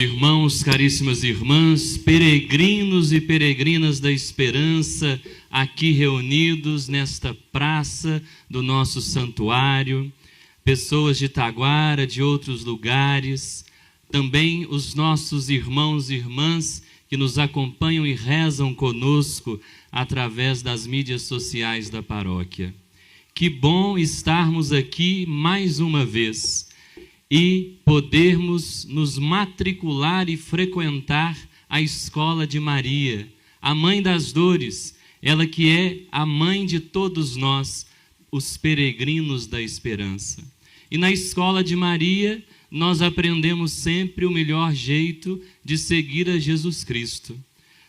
Irmãos, caríssimas irmãs, peregrinos e peregrinas da esperança, aqui reunidos nesta praça do nosso santuário, pessoas de Taguara, de outros lugares, também os nossos irmãos e irmãs que nos acompanham e rezam conosco através das mídias sociais da paróquia. Que bom estarmos aqui mais uma vez e podermos nos matricular e frequentar a Escola de Maria, a Mãe das Dores, ela que é a mãe de todos nós, os peregrinos da esperança. E na Escola de Maria, nós aprendemos sempre o melhor jeito de seguir a Jesus Cristo.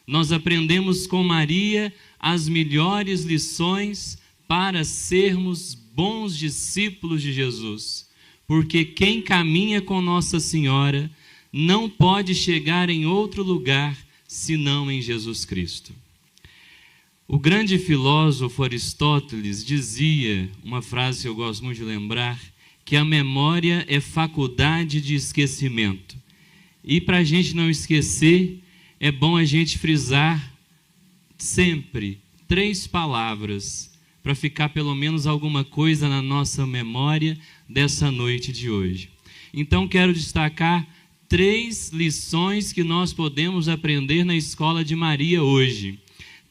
Nós aprendemos com Maria as melhores lições para sermos bons discípulos de Jesus. Porque quem caminha com Nossa Senhora não pode chegar em outro lugar senão em Jesus Cristo. O grande filósofo Aristóteles dizia, uma frase que eu gosto muito de lembrar, que a memória é faculdade de esquecimento. E para a gente não esquecer, é bom a gente frisar sempre 3 palavras, para ficar pelo menos alguma coisa na nossa memória dessa noite de hoje. Então quero destacar 3 lições que nós podemos aprender na Escola de Maria hoje.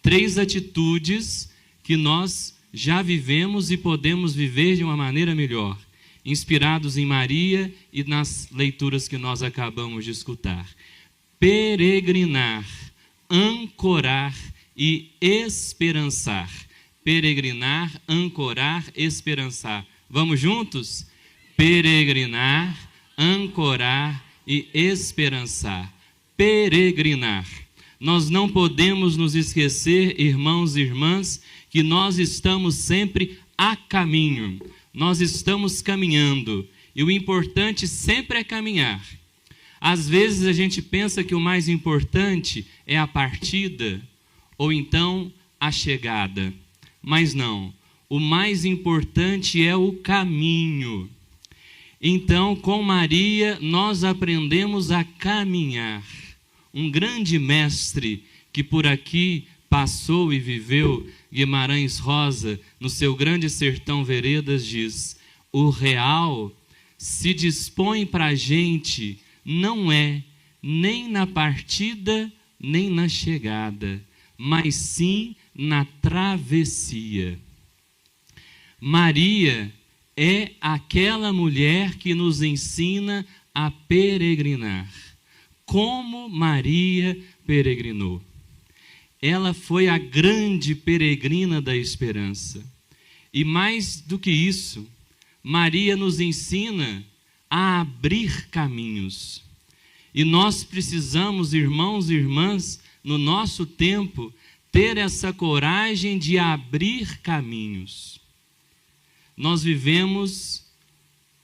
3 atitudes que nós já vivemos e podemos viver de uma maneira melhor, inspirados em Maria e nas leituras que nós acabamos de escutar. Peregrinar, ancorar e esperançar. Peregrinar, ancorar, esperançar. Vamos juntos? Peregrinar, ancorar e esperançar. Peregrinar. Nós não podemos nos esquecer, irmãos e irmãs, que nós estamos sempre a caminho. Nós estamos caminhando. E o importante sempre é caminhar. Às vezes a gente pensa que o mais importante é a partida ou então a chegada. Mas não, o mais importante é o caminho. Então, com Maria, nós aprendemos a caminhar. Um grande mestre que por aqui passou e viveu, Guimarães Rosa, no seu Grande Sertão Veredas, diz: o real se dispõe para a gente, não é nem na partida, nem na chegada, mas sim na travessia. Maria é aquela mulher que nos ensina a peregrinar. Como Maria peregrinou. Ela foi a grande peregrina da esperança. E mais do que isso, Maria nos ensina a abrir caminhos. E nós precisamos, irmãos e irmãs, no nosso tempo, ter essa coragem de abrir caminhos. Nós vivemos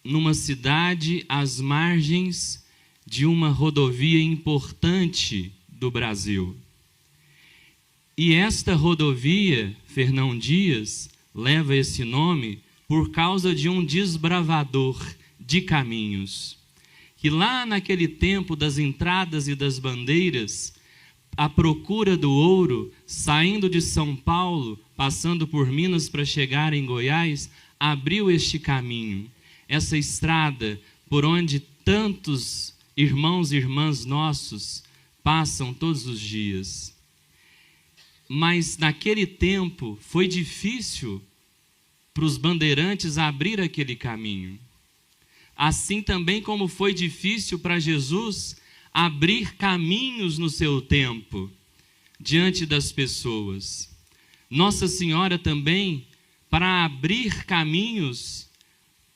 numa cidade às margens de uma rodovia importante do Brasil. E esta rodovia, Fernão Dias, leva esse nome por causa de um desbravador de caminhos, que lá naquele tempo das entradas e das bandeiras, à procura do ouro, saindo de São Paulo, passando por Minas para chegar em Goiás, abriu este caminho, essa estrada por onde tantos irmãos e irmãs nossos passam todos os dias. Mas naquele tempo foi difícil para os bandeirantes abrir aquele caminho. Assim também como foi difícil para Jesus abrir caminhos no seu tempo, diante das pessoas. Nossa Senhora também, para abrir caminhos,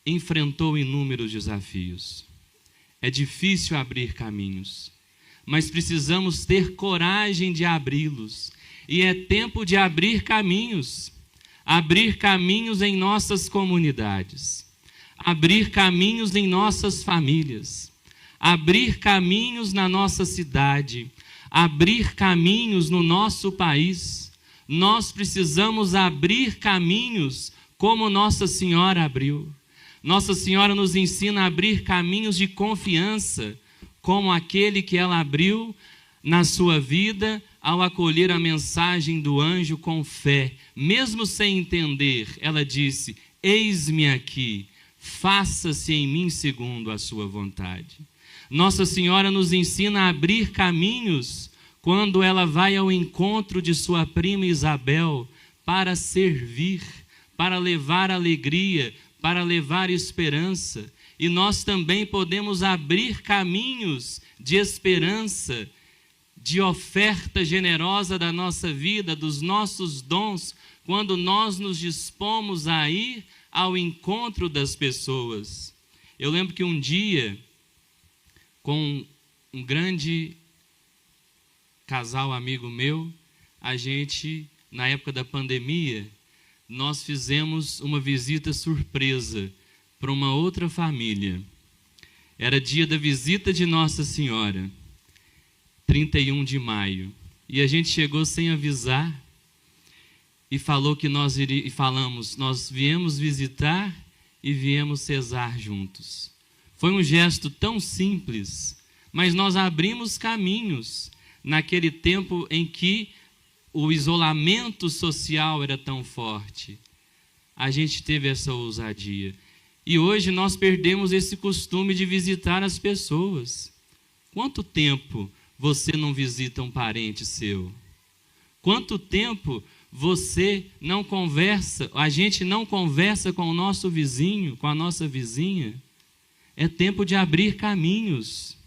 enfrentou inúmeros desafios. É difícil abrir caminhos, mas precisamos ter coragem de abri-los. E é tempo de abrir caminhos em nossas comunidades, abrir caminhos em nossas famílias, abrir caminhos na nossa cidade, abrir caminhos no nosso país. Nós precisamos abrir caminhos como Nossa Senhora abriu. Nossa Senhora nos ensina a abrir caminhos de confiança, como aquele que ela abriu na sua vida ao acolher a mensagem do anjo com fé. Mesmo sem entender, ela disse: eis-me aqui, faça-se em mim segundo a sua vontade. Nossa Senhora nos ensina a abrir caminhos quando ela vai ao encontro de sua prima Isabel para servir, para levar alegria, para levar esperança. E nós também podemos abrir caminhos de esperança, de oferta generosa da nossa vida, dos nossos dons, quando nós nos dispomos a ir ao encontro das pessoas. Eu lembro que um dia, com um grande casal amigo meu, a gente, na época da pandemia, nós fizemos uma visita surpresa para uma outra família. Era dia da visita de Nossa Senhora, 31 de maio. E a gente chegou sem avisar e falou que nós viemos visitar e viemos rezar juntos. Foi um gesto tão simples, mas nós abrimos caminhos naquele tempo em que o isolamento social era tão forte. A gente teve essa ousadia. E hoje nós perdemos esse costume de visitar as pessoas. Quanto tempo você não visita um parente seu? Quanto tempo você não conversa, a gente não conversa com o nosso vizinho, com a nossa vizinha? É tempo de abrir caminhos.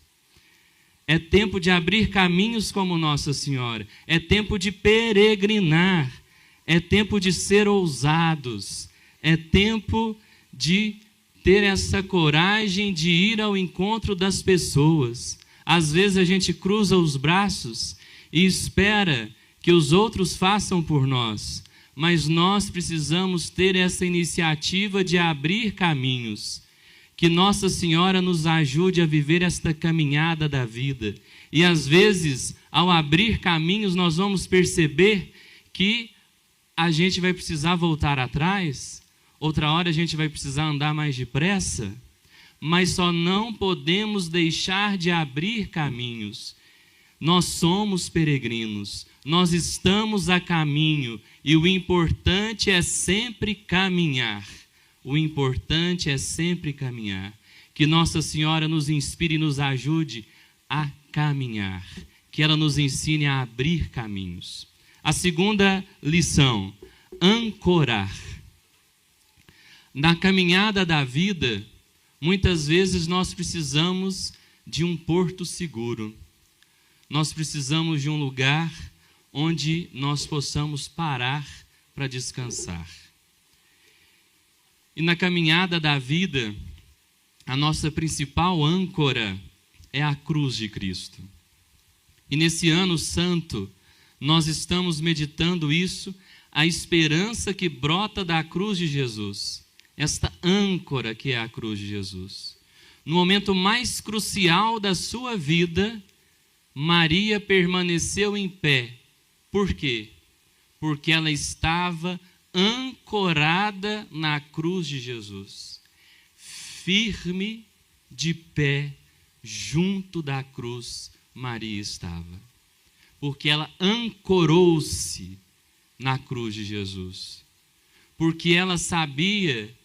É tempo de abrir caminhos como Nossa Senhora. É tempo de peregrinar. É tempo de ser ousados. É tempo de ter essa coragem de ir ao encontro das pessoas. Às vezes a gente cruza os braços e espera que os outros façam por nós. Mas nós precisamos ter essa iniciativa de abrir caminhos. Que Nossa Senhora nos ajude a viver esta caminhada da vida. E às vezes, ao abrir caminhos, nós vamos perceber que a gente vai precisar voltar atrás. Outra hora a gente vai precisar andar mais depressa. Mas só não podemos deixar de abrir caminhos. Nós somos peregrinos. Nós estamos a caminho. E o importante é sempre caminhar. O importante é sempre caminhar. Que Nossa Senhora nos inspire e nos ajude a caminhar. Que ela nos ensine a abrir caminhos. A segunda lição: ancorar. Na caminhada da vida, muitas vezes nós precisamos de um porto seguro. Nós precisamos de um lugar onde nós possamos parar para descansar. E na caminhada da vida, a nossa principal âncora é a cruz de Cristo. E nesse ano santo, nós estamos meditando isso, a esperança que brota da cruz de Jesus. Esta âncora que é a cruz de Jesus. No momento mais crucial da sua vida, Maria permaneceu em pé. Por quê? Porque ela estava ancorada na cruz de Jesus, firme de pé junto da cruz. Maria estava, porque ela ancorou-se na cruz de Jesus, porque ela sabia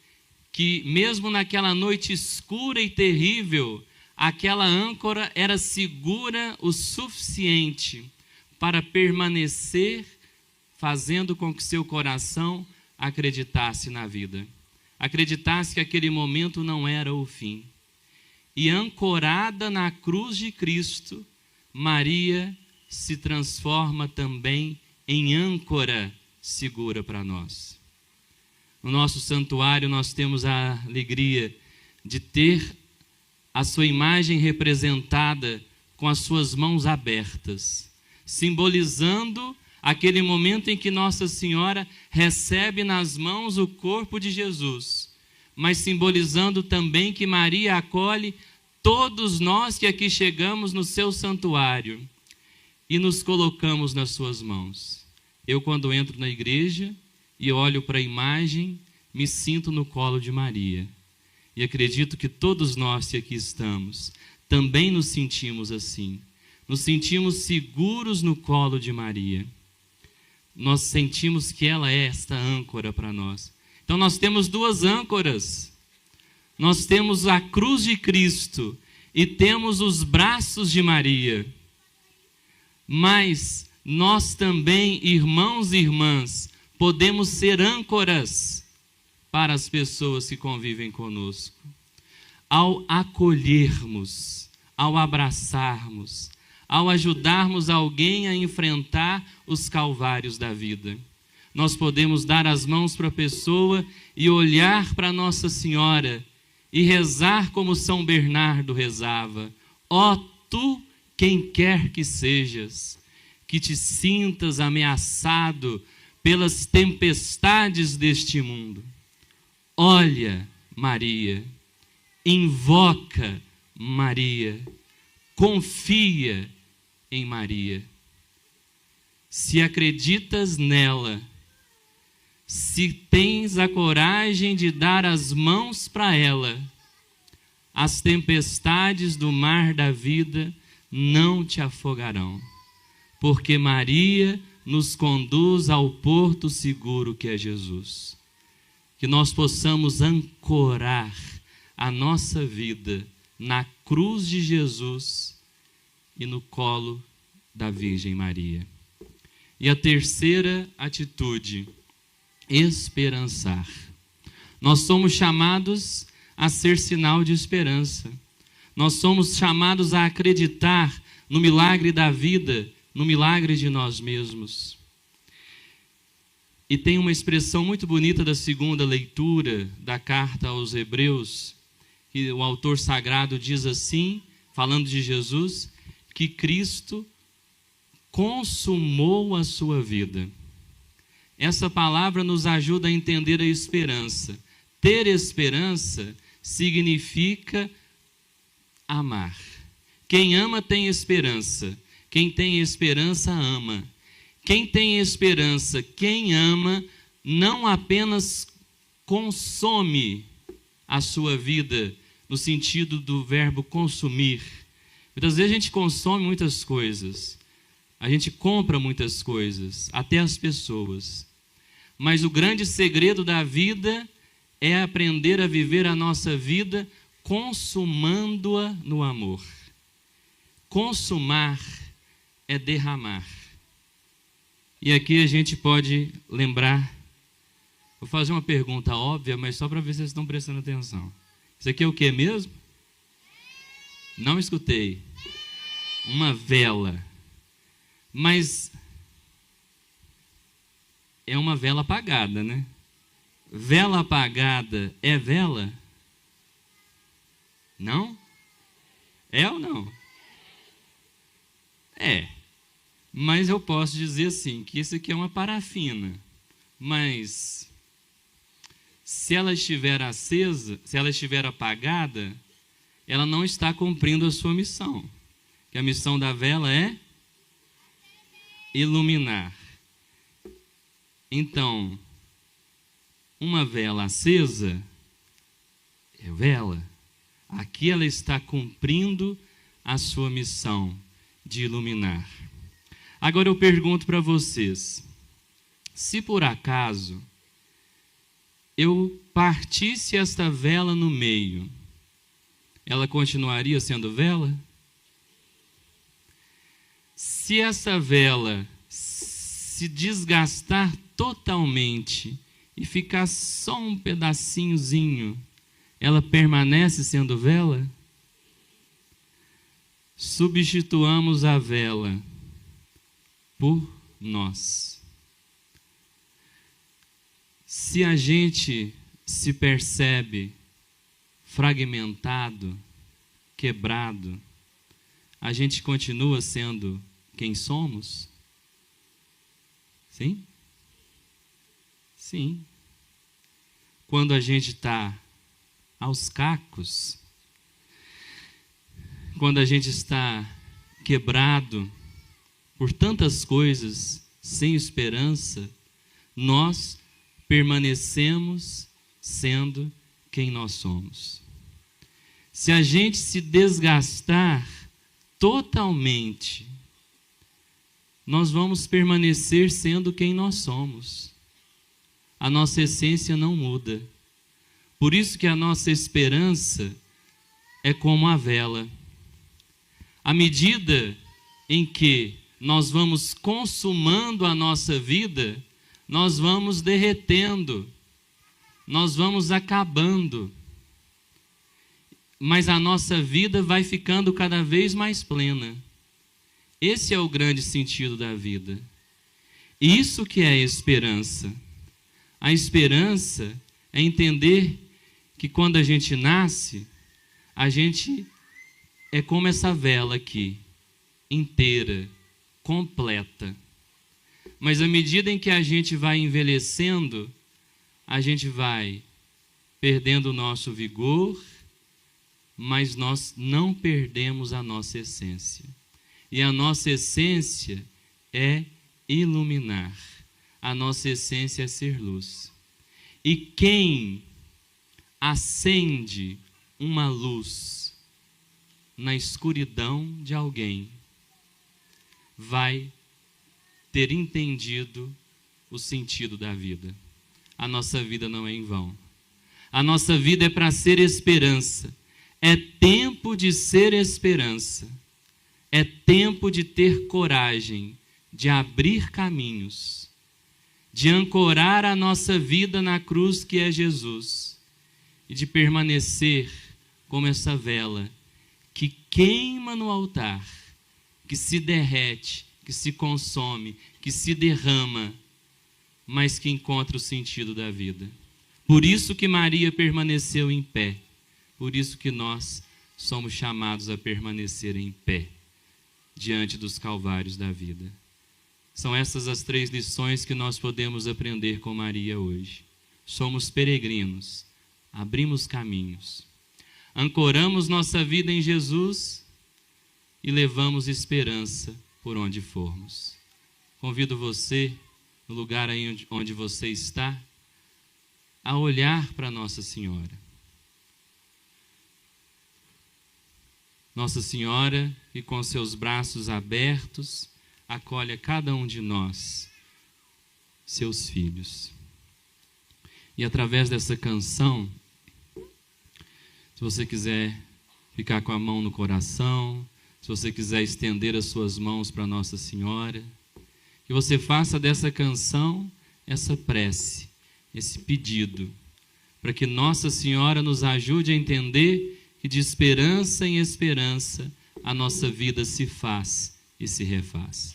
que mesmo naquela noite escura e terrível, aquela âncora era segura o suficiente para permanecer, fazendo com que seu coração acreditasse na vida. Acreditasse que aquele momento não era o fim. E ancorada na cruz de Cristo, Maria se transforma também em âncora segura para nós. No nosso santuário nós temos a alegria de ter a sua imagem representada com as suas mãos abertas, simbolizando aquele momento em que Nossa Senhora recebe nas mãos o corpo de Jesus, mas simbolizando também que Maria acolhe todos nós que aqui chegamos no seu santuário e nos colocamos nas suas mãos. Eu, quando entro na igreja e olho para a imagem, me sinto no colo de Maria. E acredito que todos nós que aqui estamos também nos sentimos assim. Nos sentimos seguros no colo de Maria. Nós sentimos que ela é esta âncora para nós. Então nós temos duas âncoras. Nós temos a cruz de Cristo e temos os braços de Maria. Mas nós também, irmãos e irmãs, podemos ser âncoras para as pessoas que convivem conosco. Ao acolhermos, ao abraçarmos, ao ajudarmos alguém a enfrentar os calvários da vida. Nós podemos dar as mãos para a pessoa e olhar para Nossa Senhora e rezar como São Bernardo rezava. Ó tu, quem quer que sejas, que te sintas ameaçado pelas tempestades deste mundo. Olha, Maria, invoca Maria, confia em Maria. Se acreditas nela, se tens a coragem de dar as mãos para ela, as tempestades do mar da vida não te afogarão, porque Maria nos conduz ao porto seguro que é Jesus. Que nós possamos ancorar a nossa vida na cruz de Jesus e no colo da Virgem Maria. E a terceira atitude, esperançar. Nós somos chamados a ser sinal de esperança. Nós somos chamados a acreditar no milagre da vida, no milagre de nós mesmos. E tem uma expressão muito bonita da segunda leitura da carta aos Hebreus, que o autor sagrado diz assim, falando de Jesus, que Cristo consumou a sua vida. Essa palavra nos ajuda a entender a esperança. Ter esperança significa amar. Quem ama tem esperança. Quem tem esperança ama. Quem tem esperança, quem ama, não apenas consome a sua vida, no sentido do verbo consumir. Muitas vezes a gente consome muitas coisas, a gente compra muitas coisas, até as pessoas. Mas o grande segredo da vida é aprender a viver a nossa vida consumando-a no amor. Consumar é derramar. E aqui a gente pode lembrar, vou fazer uma pergunta óbvia, mas só para ver se vocês estão prestando atenção. Isso aqui é o que mesmo? Não escutei. Uma vela. Mas é uma vela apagada, né? Vela apagada é vela? Não? É ou não? É. Mas eu posso dizer assim, que isso aqui é uma parafina. Mas se ela estiver acesa, se ela estiver apagada, ela não está cumprindo a sua missão. Que a missão da vela é iluminar. Então, uma vela acesa é vela. Aqui ela está cumprindo a sua missão de iluminar. Agora eu pergunto para vocês, se por acaso eu partisse esta vela no meio, ela continuaria sendo vela? Se essa vela se desgastar totalmente e ficar só um pedacinhozinho, ela permanece sendo vela? Substituamos a vela por nós. Se a gente se percebe fragmentado, quebrado, a gente continua sendo quem somos? Sim? Sim. Quando a gente está aos cacos, quando a gente está quebrado por tantas coisas, sem esperança, nós permanecemos sendo quem nós somos. se a gente se desgastar totalmente, nós vamos permanecer sendo quem nós somos. A nossa essência não muda. Por isso que a nossa esperança é como a vela. À medida em que nós vamos consumando a nossa vida, nós vamos derretendo, nós vamos acabando. Mas a nossa vida vai ficando cada vez mais plena. Esse é o grande sentido da vida. Isso que é a esperança. A esperança é entender que quando a gente nasce, a gente é como essa vela aqui, inteira, completa. Mas à medida em que a gente vai envelhecendo, a gente vai perdendo o nosso vigor, mas nós não perdemos a nossa essência. E a nossa essência é iluminar. A nossa essência é ser luz. E quem acende uma luz na escuridão de alguém vai ter entendido o sentido da vida. A nossa vida não é em vão. A nossa vida é para ser esperança. É tempo de ser esperança. É tempo de ter coragem, de abrir caminhos, de ancorar a nossa vida na cruz que é Jesus e de permanecer como essa vela que queima no altar, que se derrete, que se consome, que se derrama, mas que encontra o sentido da vida. Por isso que Maria permaneceu em pé. Por isso que nós somos chamados a permanecer em pé diante dos calvários da vida. São essas as 3 lições que nós podemos aprender com Maria hoje. Somos peregrinos, abrimos caminhos, ancoramos nossa vida em Jesus e levamos esperança por onde formos. Convido você, no lugar aí onde você está, a olhar para Nossa Senhora. Nossa Senhora, que com seus braços abertos, acolhe a cada um de nós, seus filhos. E através dessa canção, se você quiser ficar com a mão no coração, se você quiser estender as suas mãos para Nossa Senhora, que você faça dessa canção essa prece, esse pedido, para que Nossa Senhora nos ajude a entender que de esperança em esperança a nossa vida se faz e se refaz.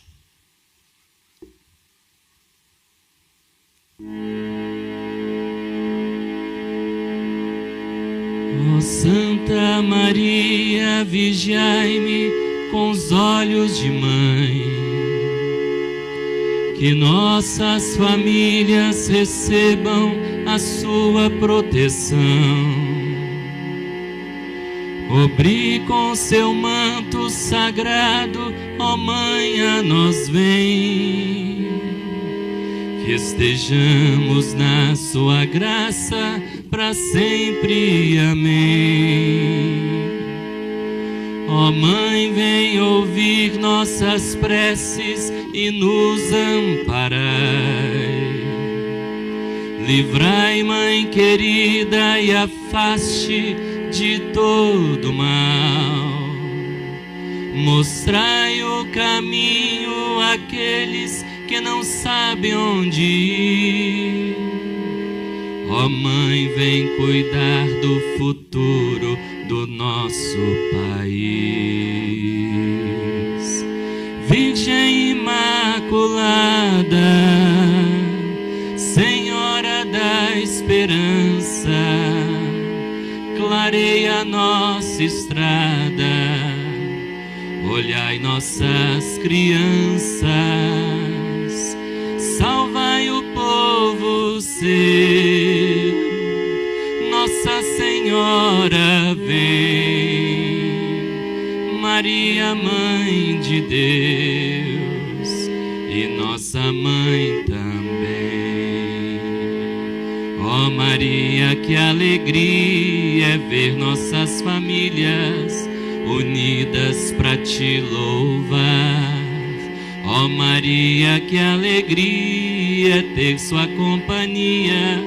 Ó Santa Maria, vigiai-me com os olhos de mãe, que nossas famílias recebam a sua proteção. Cobri com seu manto sagrado, ó Mãe, a nós vem. Que estejamos na sua graça para sempre. Amém. Ó Mãe, vem ouvir nossas preces e nos amparai. Livrai, Mãe querida, e afaste de todo mal. Mostrai o caminho àqueles que não sabem onde ir. Ó Mãe, vem cuidar do futuro do nosso país. Virgem Imaculada, Senhora da Esperança, clareia a nossa estrada, olhai nossas crianças, salvai o povo seu. Nossa Senhora vem, Maria, Mãe de Deus, e nossa Mãe também. Ó Maria, que alegria é ver nossas famílias unidas para te louvar. Ó Maria, que alegria é ter sua companhia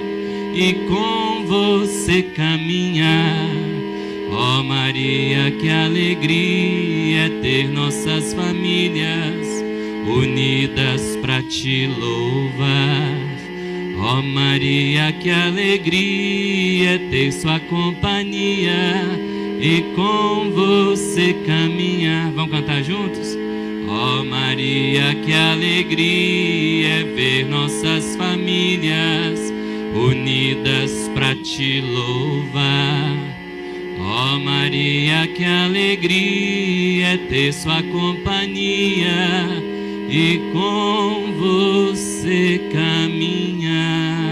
e com você caminhar. Ó Maria, que alegria é ter nossas famílias unidas para te louvar. Ó Maria, que alegria é ter sua companhia e com você caminhar. Vamos cantar juntos? Ó Maria, que alegria é ver nossas famílias unidas para te louvar. Ó Maria, que alegria é ter sua companhia e com você caminhar.